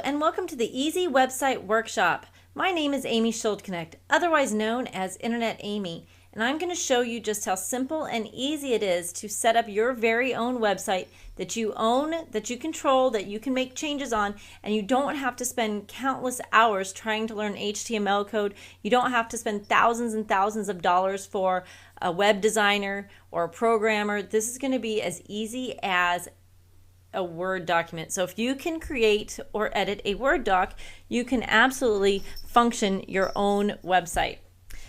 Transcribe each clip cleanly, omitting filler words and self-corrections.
and welcome to the Easy Website Workshop. My name is Amy Schuldknecht, otherwise known as Internet Amy, and I'm going to show you just how simple and easy it is to set up your very own website that you own, that you control, that you can make changes on, and you don't have to spend countless hours trying to learn HTML code. You don't have to spend thousands and thousands of dollars for a web designer or a programmer. This is going to be as easy as a Word document. So if you can create or edit a Word doc, you can absolutely function your own website.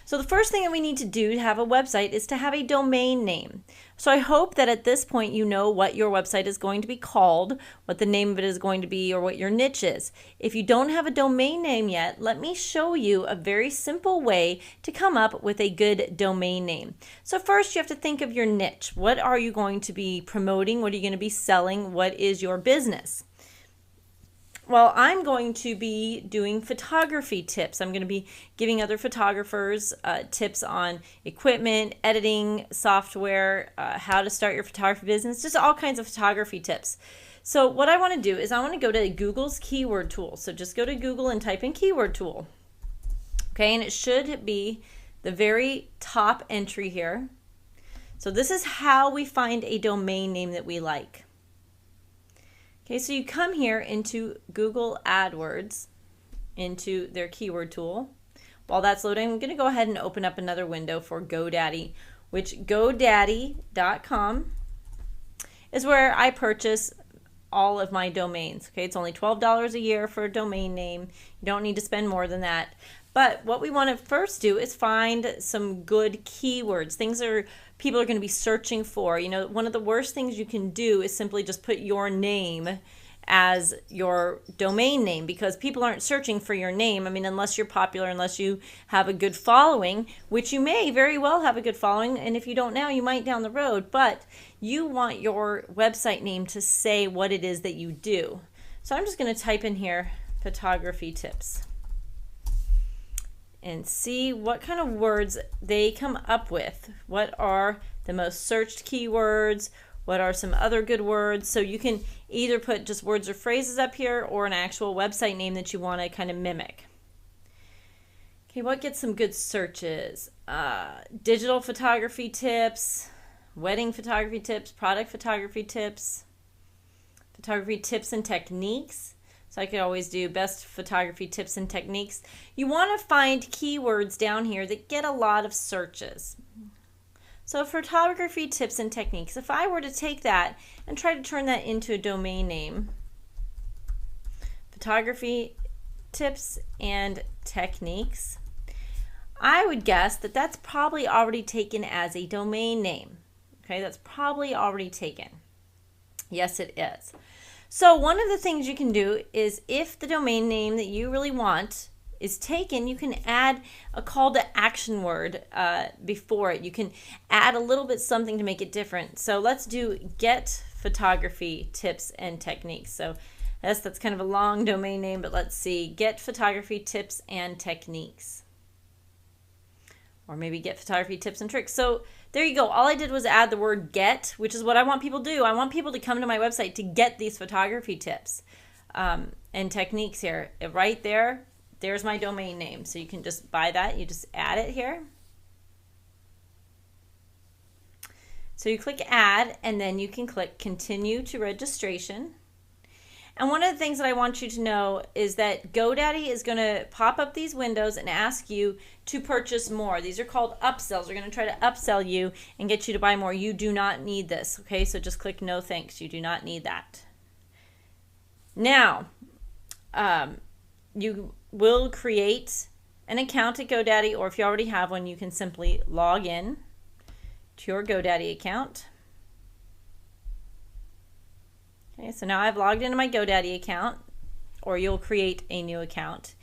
So the first thing that we need to do to have a website is to have a domain name. So I hope that at this point you know what your website is going to be called, what the name of it is going to be, or what your niche is. If you don't have a domain name yet, let me show you a very simple way to come up with a good domain name. So first you have to think of your niche. What are you going to be promoting? What are you going to be selling? What is your business? Well, I'm going to be doing photography tips. I'm going to be giving other photographers tips on equipment, editing, software, how to start your photography business, just all kinds of photography tips. So what I want to do is I want to go to Google's keyword tool. So just go to Google and type in keyword tool. Okay, and it should be the very top entry here. So this is how we find a domain name that we like. Okay, so you come here into Google AdWords, into their keyword tool. While that's loading, I'm going to go ahead and open up another window for GoDaddy, which GoDaddy.com is where I purchase all of my domains. Okay, it's only $12 a year for a domain name. You don't need to spend more than that. But what we want to first do is find some good keywords, things that people are going to be searching for. You know, one of the worst things you can do is simply just put your name as your domain name, because people aren't searching for your name. I mean, unless you're popular, unless you have a good following, which you may very well have a good following, and if you don't now, you might down the road, but you want your website name to say what it is that you do. So I'm just going to type in here, photography tips, and see what kind of words they come up with. What are the most searched keywords? What are some other good words? So you can either put just words or phrases up here or an actual website name that you want to kind of mimic. Okay, what gets some good searches? Digital photography tips, wedding photography tips, product photography tips, photography tips and techniques. So I could always do best photography tips and techniques. You want to find keywords down here that get a lot of searches. So photography tips and techniques, if I were to take that and try to turn that into a domain name, photography tips and techniques, I would guess that that's probably already taken as a domain name. Okay, that's probably already taken. Yes, it is. So one of the things you can do is, if the domain name that you really want is taken, you can add a call to action word before it. You can add a little bit something to make it different. So let's do get photography tips and techniques. So that's kind of a long domain name, but let's see, get photography tips and techniques. Or maybe get photography tips and tricks. So there you go. All I did was add the word get, which is what I want people to do. I want people to come to my website to get these photography tips and techniques here. Right there, there's my domain name. So you can just buy that. You just add it here. So you click add, and then you can click continue to registration. And one of the things that I want you to know is that GoDaddy is going to pop up these windows and ask you to purchase more. These are called upsells. They're going to try to upsell you and get you to buy more. You do not need this, okay? So just click no thanks. You do not need that. Now, you will create an account at GoDaddy, or if you already have one, you can simply log in to your GoDaddy account. Okay, so now I've logged into my GoDaddy account, or you'll create a new account.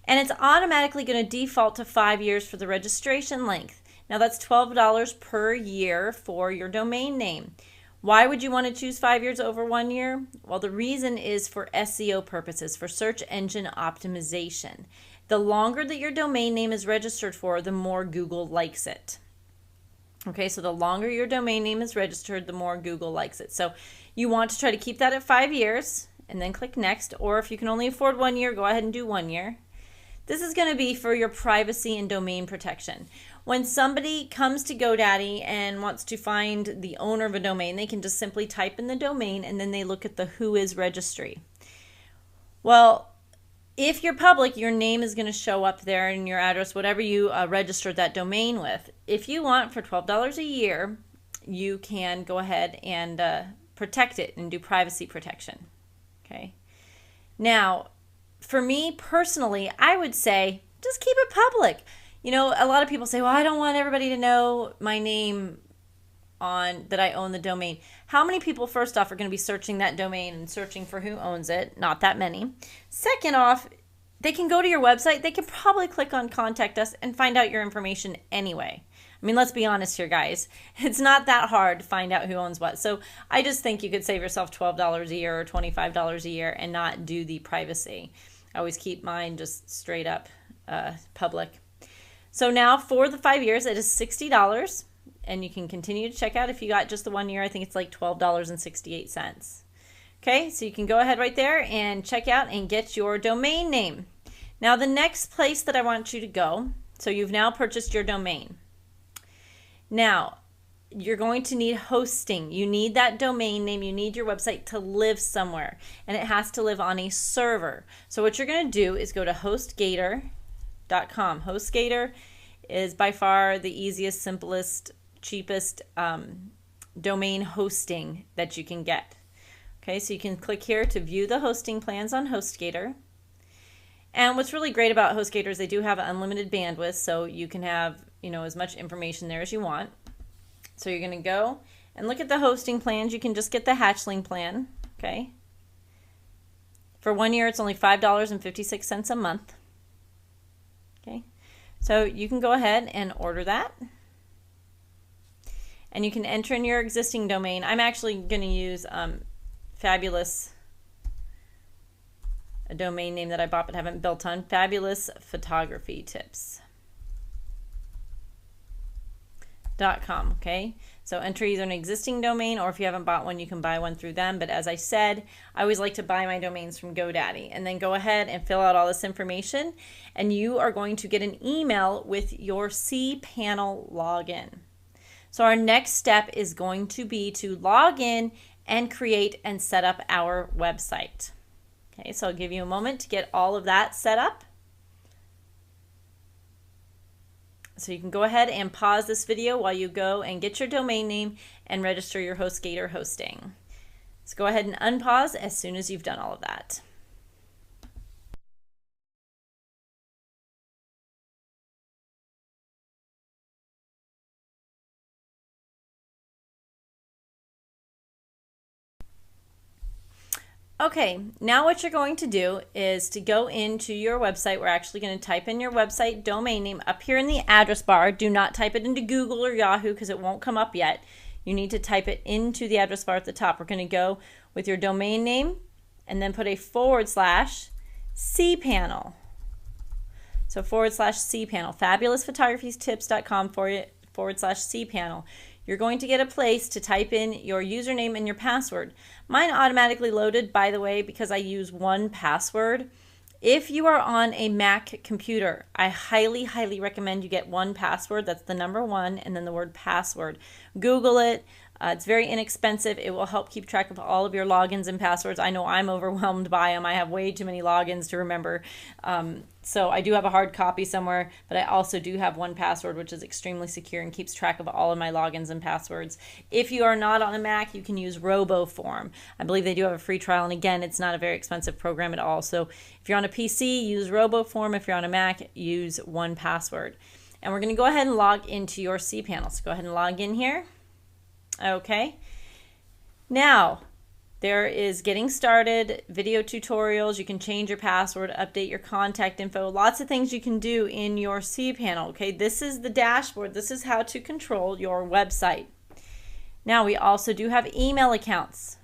And it's automatically going to default to 5 years for the registration length. Now that's $12 per year for your domain name. Why would you want to choose 5 years over 1 year? Well, the reason is for SEO purposes, for search engine optimization. The longer that your domain name is registered for, the more Google likes it. Okay, so the longer your domain name is registered, the more Google likes it. So you want to try to keep that at 5 years, and then click next. Or if you can only afford 1 year, go ahead and do 1 year. This is going to be for your privacy and domain protection. When somebody comes to GoDaddy and wants to find the owner of a domain, they can just simply type in the domain and then they look at the Who Is registry. Well, if you're public, your name is going to show up there and your address, whatever you registered that domain with. If you want, for $12 a year, you can go ahead and protect it and do privacy protection. Okay. Now, for me personally, I would say just keep it public. You know, a lot of people say, well, I don't want everybody to know my name on that I own the domain. How many people, first off, are going to be searching that domain and searching for who owns it? Not that many. Second off, they can go to your website. They can probably click on Contact Us and find out your information anyway. I mean, let's be honest here, guys. It's not that hard to find out who owns what. So I just think you could save yourself $12 a year or $25 a year and not do the privacy. I always keep mine just straight up public. So now for the 5 years, it is $60. And you can continue to check out. If you got just the 1 year, I think it's like $12.68. Okay, so you can go ahead right there and check out and get your domain name. Now the next place that I want you to go, so you've now purchased your domain. Now, you're going to need hosting. You need that domain name. You need your website to live somewhere, and it has to live on a server. So what you're going to do is go to HostGator.com. HostGator is by far the easiest, simplest, cheapest domain hosting that you can get. Okay, so you can click here to view the hosting plans on HostGator. And what's really great about HostGator is they do have unlimited bandwidth, so you can have, you know, as much information there as you want. So you're going to go and look at the hosting plans. You can just get the hatchling plan. Okay, for 1 year, it's only $5.56 a month. Okay, so you can go ahead and order that. And you can enter in your existing domain. I'm actually going to use Fabulous, a domain name that I bought but haven't built on, Fabulous Photography Tips.com. Okay, so enter either an existing domain, or if you haven't bought one, you can buy one through them. But as I said, I always like to buy my domains from GoDaddy, and then go ahead and fill out all this information, and you are going to get an email with your cPanel login. So our next step is going to be to log in and create and set up our website. Okay, so I'll give you a moment to get all of that set up. So you can go ahead and pause this video while you go and get your domain name and register your HostGator hosting. So go ahead and unpause as soon as you've done all of that. Okay, now what you're going to do is to go into your website. We're actually going to type in your website domain name up here in the address bar. Do not type it into Google or Yahoo because it won't come up yet. You need to type it into the address bar at the top. We're going to go with your domain name and then put a /cPanel. So /cPanel, fabulousphotographytips.com /cPanel. You're going to get a place to type in your username and your password. Mine automatically loaded, by the way, because I use 1Password. If you are on a Mac computer, I highly, highly recommend you get 1Password. That's the number 1 and then the word password. Google it. It's very inexpensive. It will help keep track of all of your logins and passwords. I know I'm overwhelmed by them. I have way too many logins to remember. So I do have a hard copy somewhere, but I also do have 1Password, which is extremely secure and keeps track of all of my logins and passwords. If you are not on a Mac, you can use RoboForm. I believe they do have a free trial, and again, it's not a very expensive program at all. So if you're on a PC, use RoboForm. If you're on a Mac, use 1Password. And we're going to go ahead and log into your cPanel. So go ahead and log in here. Okay, now there is getting started, video tutorials. You can change your password, update your contact info, lots of things you can do in your cPanel. Okay, this is the dashboard. This is how to control your website. Now we also do have email accounts.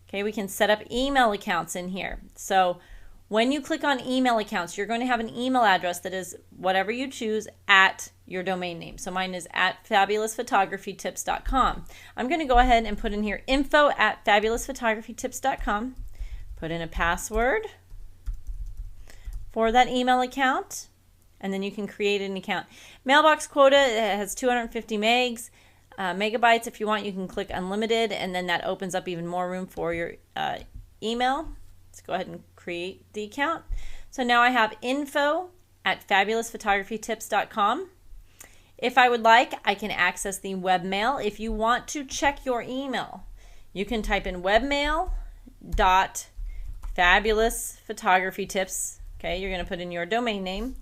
Okay, we can set up email accounts in here. So when you click on email accounts, you're going to have an email address that is whatever you choose at your domain name. So mine is at fabulousphotographytips.com. I'm going to go ahead and put in here info@fabulousphotographytips.com. Put in a password for that email account, and then you can create an account. Mailbox quota has 250 megabytes. If you want, you can click unlimited, and then that opens up even more room for your email. Let's go ahead and create the account. So now I have info@fabulousphotographytips.com. If I would like, I can access the webmail. If you want to check your email, you can type in webmail.fabulousphotographytips. Okay, you're going to put in your domain name,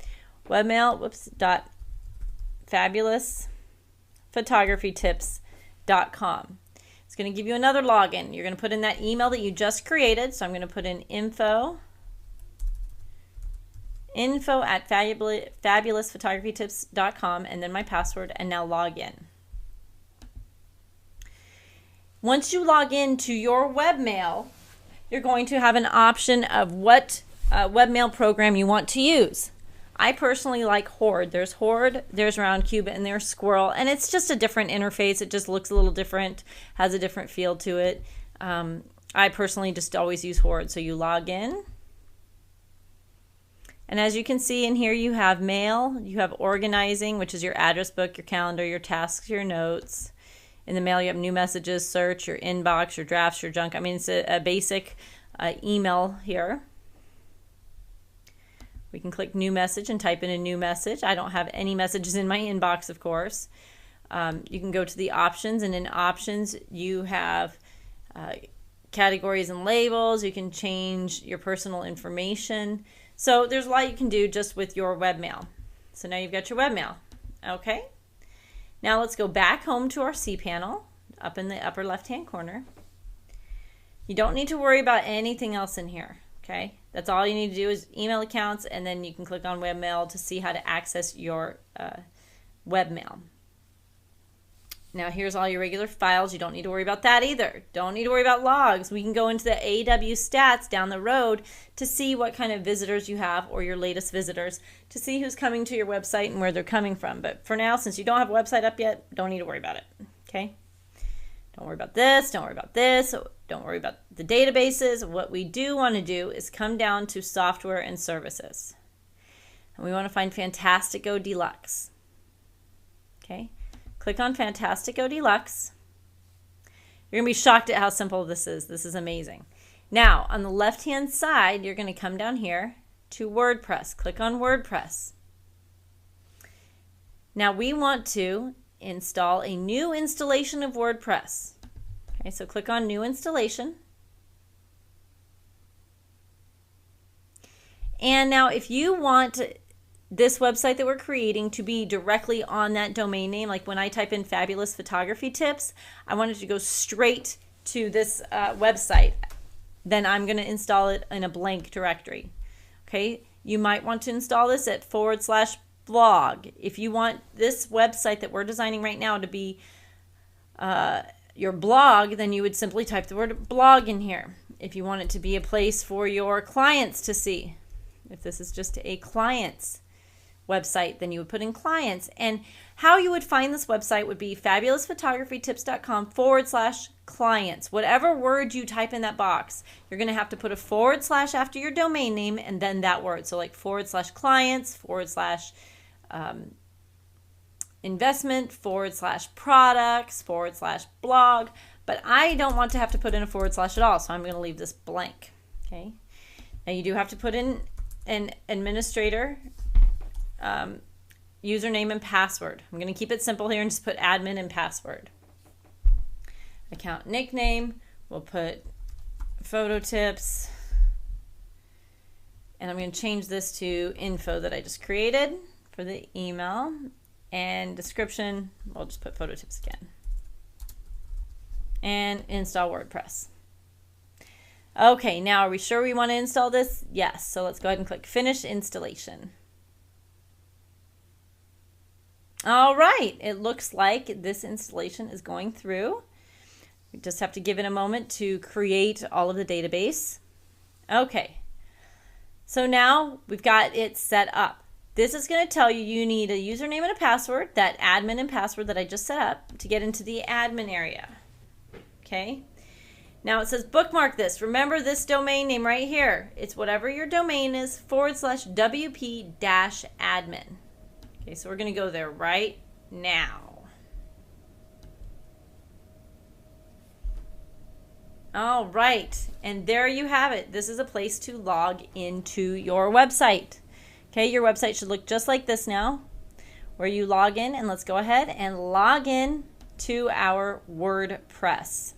webmail.fabulousphotographytips.com. It's going to give you another login. You're going to put in that email that you just created. So I'm going to put in info@fabulousphotographytips.com and then my password, and now log in. Once you log into your webmail, you're going to have an option of what webmail program you want to use. I personally like Horde. There's Horde, there's Roundcube, and there's Squirrel, and it's just a different interface. It just looks a little different, has a different feel to it. I personally just always use Horde. So you log in, and as you can see in here, you have mail, you have organizing, which is your address book, your calendar, your tasks, your notes. In the mail, you have new messages, search, your inbox, your drafts, your junk. I mean, it's a basic email here. We can click new message and type in a new message. I don't have any messages in my inbox, of course. You can go to the options, and in options you have categories and labels. You can change your personal information. So there's a lot you can do just with your webmail. So now you've got your webmail. Okay. Now let's go back home to our cPanel up in the upper left-hand corner. You don't need to worry about anything else in here. Okay, that's all you need to do is email accounts, and then you can click on webmail to see how to access your webmail. Now here's all your regular files. You don't need to worry about that either. Don't need to worry about logs. We can go into the AW stats down the road to see what kind of visitors you have, or your latest visitors, to see who's coming to your website and where they're coming from. But for now, since you don't have a website up yet, don't need to worry about it. Okay? Don't worry about this. Don't worry about this. Don't worry about the databases. What we do want to do is come down to software and services. And we want to find Fantastico Deluxe. Okay? Click on Fantastico Deluxe. You're going to be shocked at how simple this is. This is amazing. Now, on the left-hand side, you're going to come down here to WordPress. Click on WordPress. Now, we want to install a new installation of WordPress. Okay, so click on New Installation. And now if you want this website that we're creating to be directly on that domain name, like when I type in Fabulous Photography Tips, I want it to go straight to this website, then I'm going to install it in a blank directory. Okay, you might want to install this at /blog. If you want this website that we're designing right now to be your blog, then you would simply type the word blog in here. If you want it to be a place for your clients to see, if this is just a client's website, then you would put in clients. And how you would find this website would be fabulousphotographytips.com/clients. Whatever word you type in that box, you're going to have to put a / after your domain name and then that word. So like /clients, / investment, / products, / blog. But I don't want to have to put in a / at all, so I'm going to leave this blank. Okay. Now you do have to put in an administrator username and password. I'm going to keep it simple here and just put admin and password. Account nickname, we'll put photo tips, and I'm going to change this to info that I just created for the email, and description, we'll just put photo tips again, and install WordPress. Okay, now are we sure we want to install this? Yes, so let's go ahead and click Finish Installation. All right, it looks like this installation is going through. We just have to give it a moment to create all of the database. Okay, so now we've got it set up. This is going to tell you you need a username and a password, that admin and password that I just set up, to get into the admin area. Okay. Now it says bookmark this. Remember this domain name right here. It's whatever your domain is, /WP-admin. Okay, so we're going to go there right now. All right, and there you have it. This is a place to log into your website. Okay, your website should look just like this now, where you log in, and let's go ahead and log in to our WordPress.